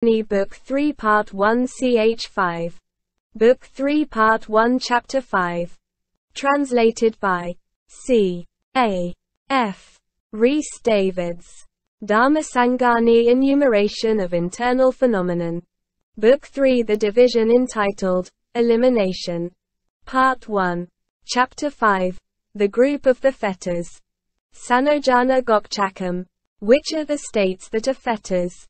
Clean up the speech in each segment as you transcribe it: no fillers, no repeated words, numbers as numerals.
Book 3 Part 1 ch. 5. Book 3 Part 1 Chapter 5. Translated by C.A.F. Rhys Davids. Dhammasangani Enumeration of Internal Phenomenon. Book 3 The division entitled, Elimination. Part 1. Chapter 5. The group of the fetters. Sanojana Gokchakam. Which are the states that are fetters?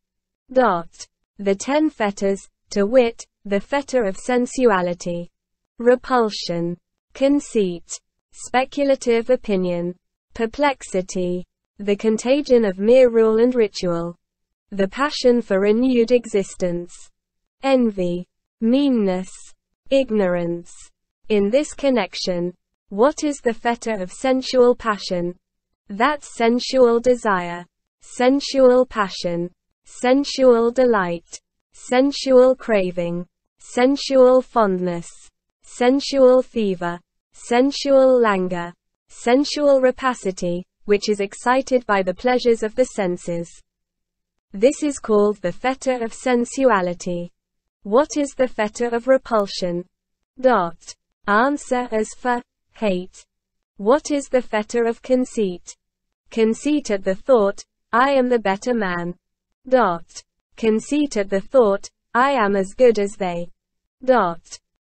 The 10 fetters, to wit, the fetter of sensuality, repulsion, conceit, speculative opinion, perplexity, the contagion of mere rule and ritual, the passion for renewed existence, envy, meanness, ignorance. In this connection, what is the fetter of sensual passion? That's sensual desire, sensual passion, sensual delight, sensual craving, sensual fondness, sensual fever, sensual languor, sensual rapacity, which is excited by the pleasures of the senses. This is called the fetter of sensuality. What is the fetter of repulsion? Answer as for hate. What is the fetter of conceit? Conceit at the thought, I am the better man. Conceit at the thought, I am as good as they.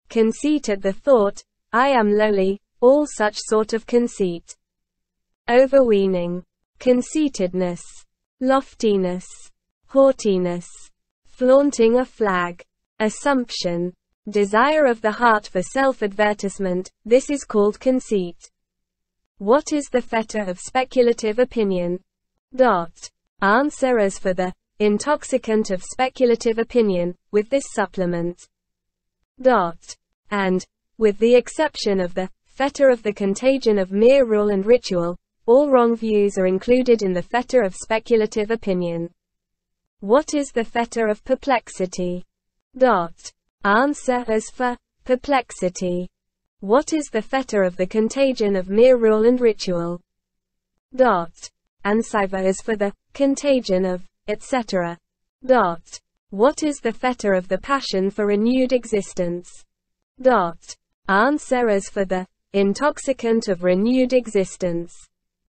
Conceit at the thought, I am lowly, all such sort of conceit. Overweening, conceitedness, loftiness, haughtiness, flaunting a flag, assumption, desire of the heart for self-advertisement, this is called conceit. What is the fetter of speculative opinion? Answer as for the intoxicant of speculative opinion, with this supplement. And, with the exception of the fetter of the contagion of mere rule and ritual, all wrong views are included in the fetter of speculative opinion. What is the fetter of perplexity? Answer as for perplexity. What is the fetter of the contagion of mere rule and ritual? Answer as for the contagion of etc. What is the fetter of the passion for renewed existence? Answer as for the intoxicant of renewed existence.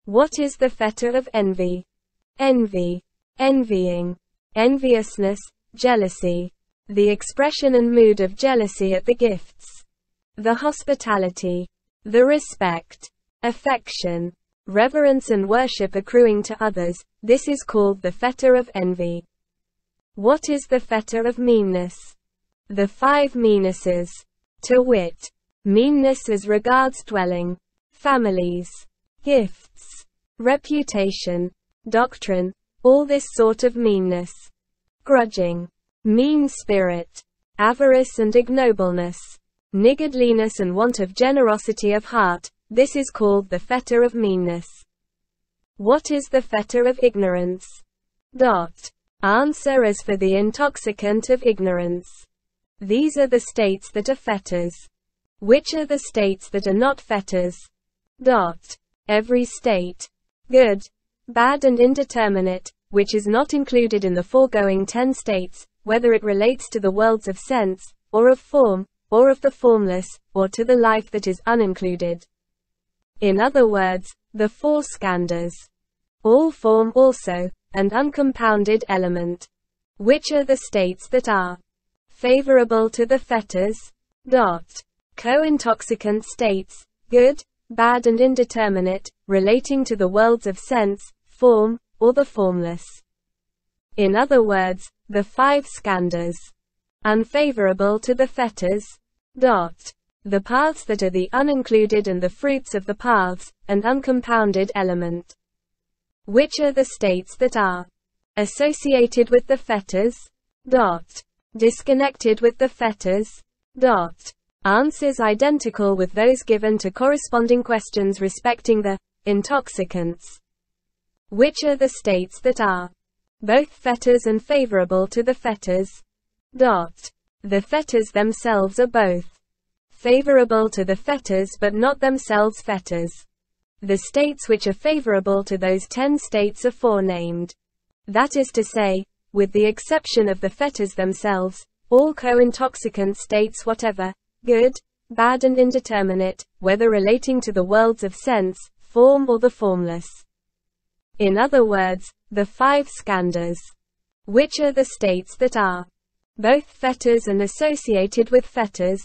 What is the fetter of envy? Envy, envying, enviousness, jealousy. The expression and mood of jealousy at the gifts, the hospitality, the respect, affection, reverence and worship accruing to others, this is called the fetter of envy. What is the fetter of meanness? The 5 meannesses, to wit, meanness as regards dwelling, families, gifts, reputation, doctrine, all this sort of meanness. Grudging, mean spirit, avarice and ignobleness, niggardliness and want of generosity of heart, this is called the fetter of meanness. What is the fetter of ignorance? Answer as for the intoxicant of ignorance. These are the states that are fetters. Which are the states that are not fetters? Every state, good, bad and indeterminate, which is not included in the foregoing 10 states, whether it relates to the worlds of sense, or of form, or of the formless, or to the life that is unincluded. In other words, the 4 skandhas. All form also, and uncompounded element. Which are the states that are favorable to the fetters? Co-intoxicant states, good, bad and indeterminate, relating to the worlds of sense, form, or the formless. In other words, the 5 skandhas. Unfavorable to the fetters? The paths that are the unincluded and the fruits of the paths, and uncompounded element. Which are the states that are associated with the fetters? Disconnected with the fetters? Answers identical with those given to corresponding questions respecting the intoxicants. Which are the states that are both fetters and favorable to the fetters? The fetters themselves are both favorable to the fetters but not themselves fetters. The states which are favorable to those 10 states are forenamed. That is to say, with the exception of the fetters themselves, all co-intoxicant states whatever, good, bad and indeterminate, whether relating to the worlds of sense, form or the formless. In other words, the 5 skandhas, which are the states that are both fetters and associated with fetters.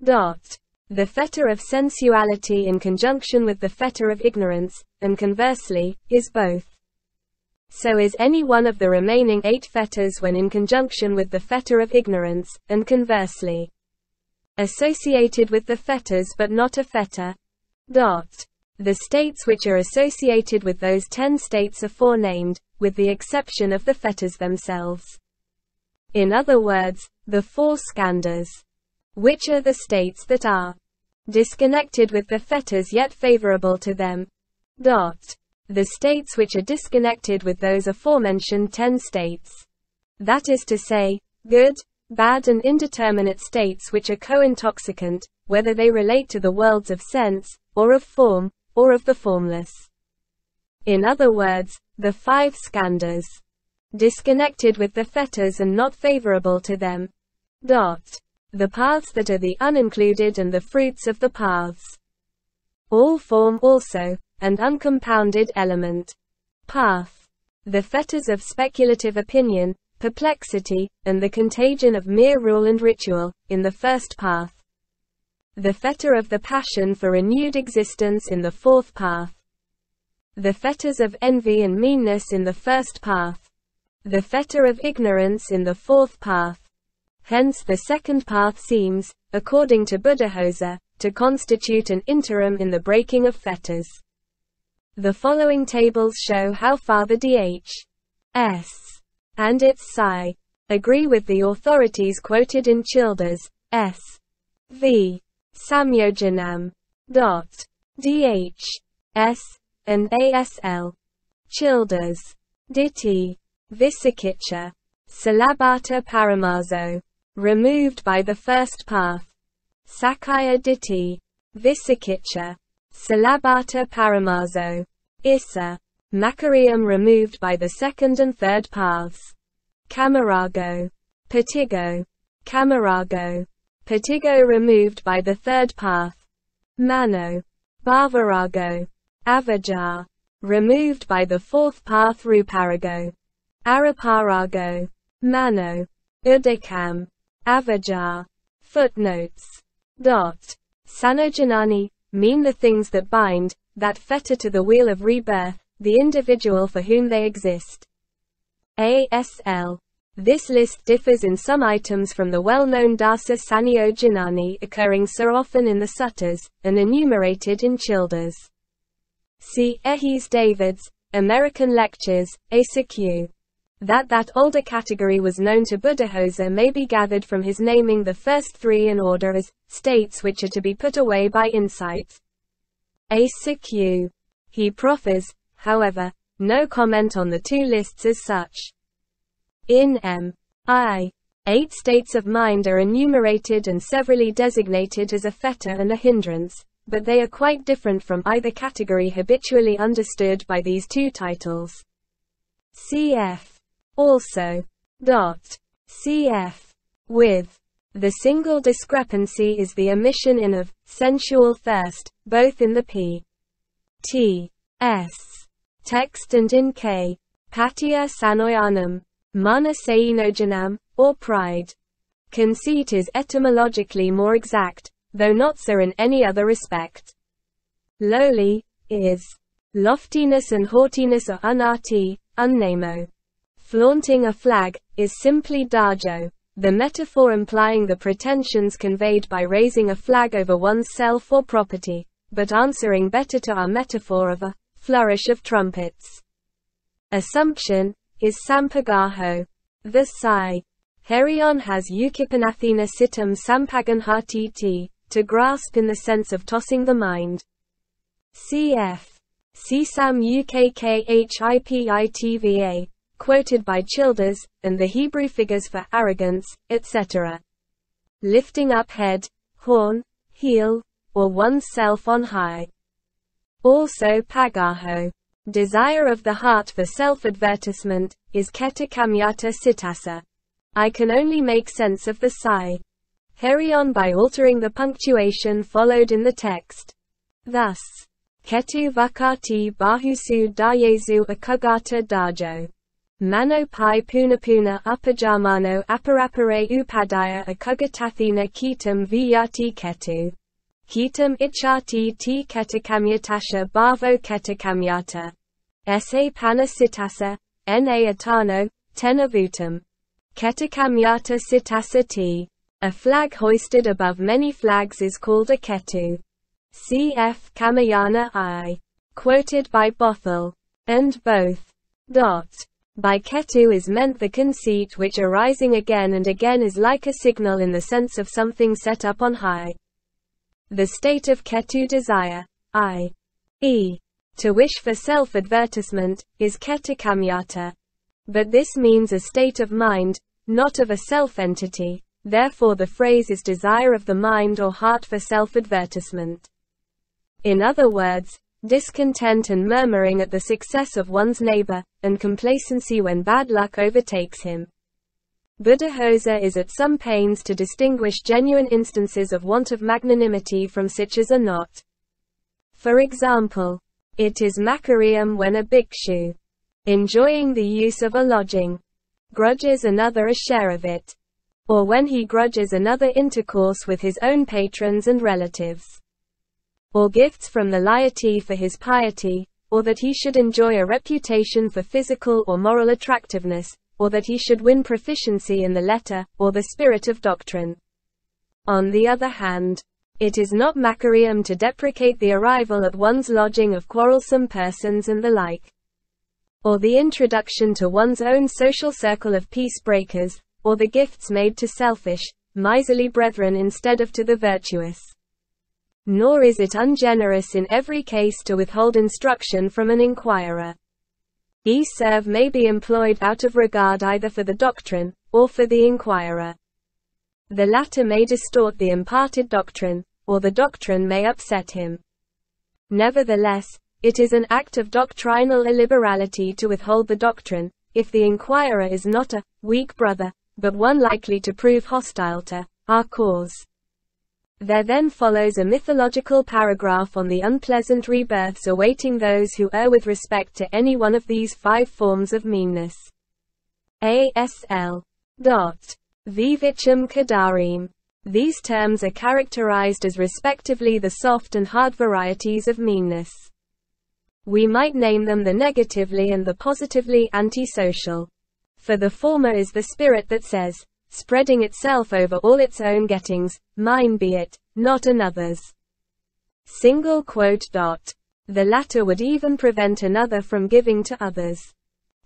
The fetter of sensuality in conjunction with the fetter of ignorance, and conversely, is both. So is any one of the remaining 8 fetters when in conjunction with the fetter of ignorance, and conversely. Associated with the fetters but not a fetter. The states which are associated with those 10 states are forenamed, with the exception of the fetters themselves. In other words, the 4 skandhas, which are the states that are disconnected with the fetters yet favorable to them. The states which are disconnected with those aforementioned 10 states. That is to say, good, bad and indeterminate states which are co-intoxicant, whether they relate to the worlds of sense, or of form, or of the formless. In other words, the 5 skandhas, disconnected with the fetters and not favorable to them. The paths that are the unincluded and the fruits of the paths. All form also, and uncompounded element. Path. The fetters of speculative opinion, perplexity, and the contagion of mere rule and ritual, in the first path. The fetter of the passion for renewed existence in the 4th path. The fetters of envy and meanness in the first path. The fetter of ignorance in the 4th path. Hence the 2nd path seems, according to Buddhist, to constitute an interim in the breaking of fetters. The following tables show how far the Dhs and its psi agree with the authorities quoted in Childers, S. V. Samyojanam. Dhs and Asl. Childers. Ditti. Visakicha. Salabhata Paramazo. Removed by the 1st path. Sakaya Ditti. Visakicha. Salabhata Paramazo. Issa. Makariam removed by the 2nd and 3rd paths. Kamarago. Patigo. Kamarago. Patigo removed by the 3rd path. Mano. Bhavarago. Avijja. Removed by the 4th path. Ruparago. Araparago. Mano. Udikam. Avijja. Footnotes. Sanojanani mean the things that bind, that fetter to the wheel of rebirth, the individual for whom they exist. ASL. This list differs in some items from the well-known Dasa Sanyojanani occurring so often in the Sutras, and enumerated in Childers. See Ehis David's American Lectures, ASQ. That older category was known to Buddhist may be gathered from his naming the first 3 in order as states which are to be put away by insight. ASQ. He proffers, however, no comment on the 2 lists as such. In M.I. 8 states of mind are enumerated and severally designated as a fetter and a hindrance, but they are quite different from either category habitually understood by these 2 titles. C.A.F. Also. C.A.F. With. The single discrepancy is the omission in of sensual thirst, both in the P.T.S. text and in K. Patiya Sanoyanam. Mana Seinojanam, or pride. Conceit is etymologically more exact, though not so in any other respect. Lowly is loftiness and haughtiness or unarti, unnamo. Flaunting a flag is simply dajo, the metaphor implying the pretensions conveyed by raising a flag over one's self or property, but answering better to our metaphor of a flourish of trumpets. Assumption is sampagaho. The psi. Herion has ukipanathena sitam sampagan hatiti, to grasp in the sense of tossing the mind. Cf. Sisam ukkhipitiva, quoted by Childers, and the Hebrew figures for arrogance, etc. Lifting up head, horn, heel, or one's self on high. Also pagaho. Desire of the heart for self-advertisement, is ketakamyata sitasa. I can only make sense of the psi. Herion by altering the punctuation followed in the text. Thus, ketu vakati bahusu dayezu akugata dajo. Mano pai punapuna upajamano aparapare upadaya akugatathina ketam vyati ketu. Ketam ichati ti ketakamyatasha bhavo ketakamyata. Esse pana sitasa, na atano, tenavutam. Ketakamyata sitasa ti. A flag hoisted above many flags is called a ketu. C.F. Kamayana I. Quoted by Bothell. And both. By ketu is meant the conceit which arising again and again is like a signal in the sense of something set up on high. The state of ketu desire, i.e., to wish for self-advertisement, is ketakamyata. But this means a state of mind, not of a self-entity, therefore the phrase is desire of the mind or heart for self-advertisement. In other words, discontent and murmuring at the success of one's neighbor, and complacency when bad luck overtakes him. Buddhist is at some pains to distinguish genuine instances of want of magnanimity from such as are not. For example, it is makariam when a bhikshu, enjoying the use of a lodging, grudges another a share of it, or when he grudges another intercourse with his own patrons and relatives, or gifts from the laity for his piety, or that he should enjoy a reputation for physical or moral attractiveness, or that he should win proficiency in the letter, or the spirit of doctrine. On the other hand, it is not makariam to deprecate the arrival at one's lodging of quarrelsome persons and the like, or the introduction to one's own social circle of peace breakers, or the gifts made to selfish, miserly brethren instead of to the virtuous. Nor is it ungenerous in every case to withhold instruction from an inquirer. E-serve may be employed out of regard either for the doctrine, or for the inquirer. The latter may distort the imparted doctrine, or the doctrine may upset him. Nevertheless, it is an act of doctrinal illiberality to withhold the doctrine, if the inquirer is not a weak brother, but one likely to prove hostile to our cause. There then follows a mythological paragraph on the unpleasant rebirths awaiting those who err with respect to any one of these 5 forms of meanness. ASL. Vivicham Kadarim. These terms are characterized as respectively the soft and hard varieties of meanness. We might name them the negatively and the positively antisocial. For the former is the spirit that says, spreading itself over all its own gettings, mine be it, not another's. The latter would even prevent another from giving to others.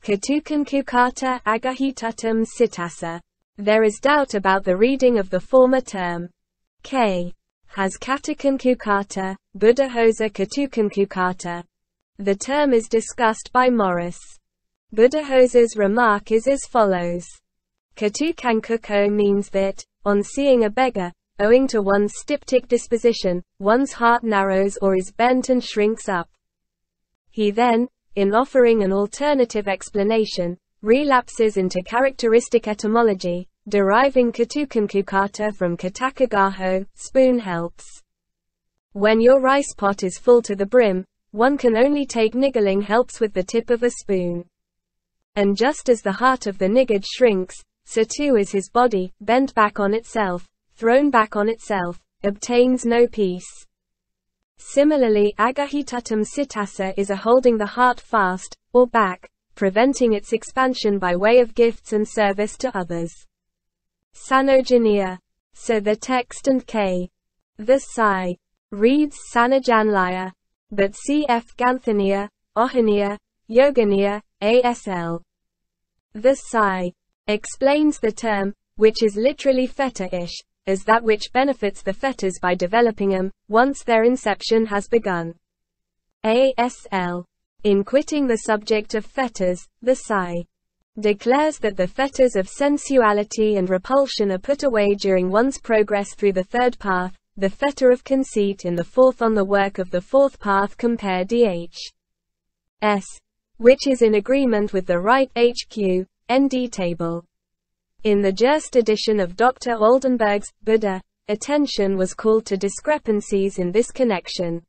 Katukan kukata agahitatum sitasa. There is doubt about the reading of the former term. K. Has katakan kukata, Buddhahosa katukan kukata. The term is discussed by Morris. Buddhahosa's remark is as follows. Katukankuko means that, on seeing a beggar, owing to one's styptic disposition, one's heart narrows or is bent and shrinks up. He then, in offering an alternative explanation, relapses into characteristic etymology, deriving katukankukata from katakagaho, spoon helps. When your rice pot is full to the brim, one can only take niggling helps with the tip of a spoon. And just as the heart of the niggard shrinks, so too is his body, bent back on itself, thrown back on itself, obtains no peace. Similarly, agahitatum sitasa is a holding the heart fast, or back, preventing its expansion by way of gifts and service to others. Sanojaniya. So the text and K. The Sai. Reads Sanajanlaya. But C.F. Ganthaniya, Ohaniya, Yoganiya, ASL. The Sai. Explains the term, which is literally Fetter-ish, as that which benefits the fetters by developing them, once their inception has begun. ASL. In quitting the subject of fetters, the Sai declares that the fetters of sensuality and repulsion are put away during one's progress through the third path, the fetter of conceit in the fourth on the work of the fourth path compare DH. S, which is in agreement with the right HQ, ND table. In the Just edition of Dr. Oldenburg's Buddha, attention was called to discrepancies in this connection.